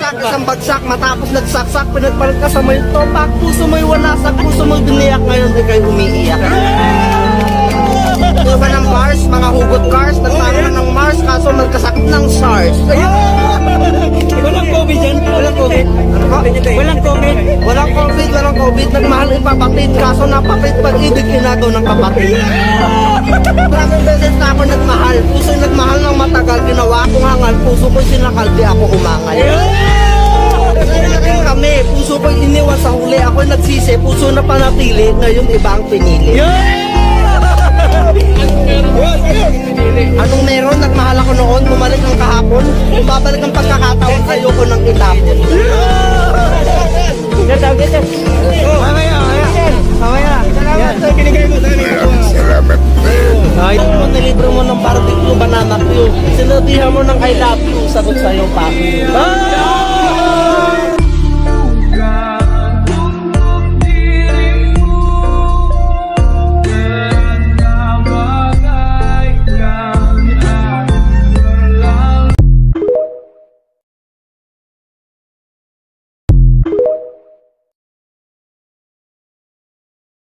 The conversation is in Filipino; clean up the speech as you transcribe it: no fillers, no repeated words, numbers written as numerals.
bagsak, isang bagsak, matapos nagsaksak, pinagpalit ka sa may topak, puso mo'y wanasak, puso mo'y biniyak, ngayon di kayo umiiyak. Ito ba ng bars, mga hugot cars, nagtaro na ng Mars, kaso nagkasakit ng SARS. Walang COVID yan? Walang COVID? Ano ba? Walang COVID? Walang COVID, walang COVID, nagmahal ipapatid, kaso napatid pag-ibig inagaw ng kapatid. Maraming beses na ako nagmahal, puso nagmahal ng matagal, ginawa akong hangal, puso ko'y sinakal, di ako umangal. Naging kami, puso ko'y iniwan sa huli, ako'y nagsisi, puso na panatili, ngayon iba ang pinili. Anong meron? Nagmahal ako noon, bumalik ang kahapon, babalik ang pagkakataon, ayoko nang itapon. Mamaya. Salamat. Ito mo, nilibre mo ng barbecue, banana Q. Sinutihan mo ng I love you, sagot sa'yo pa.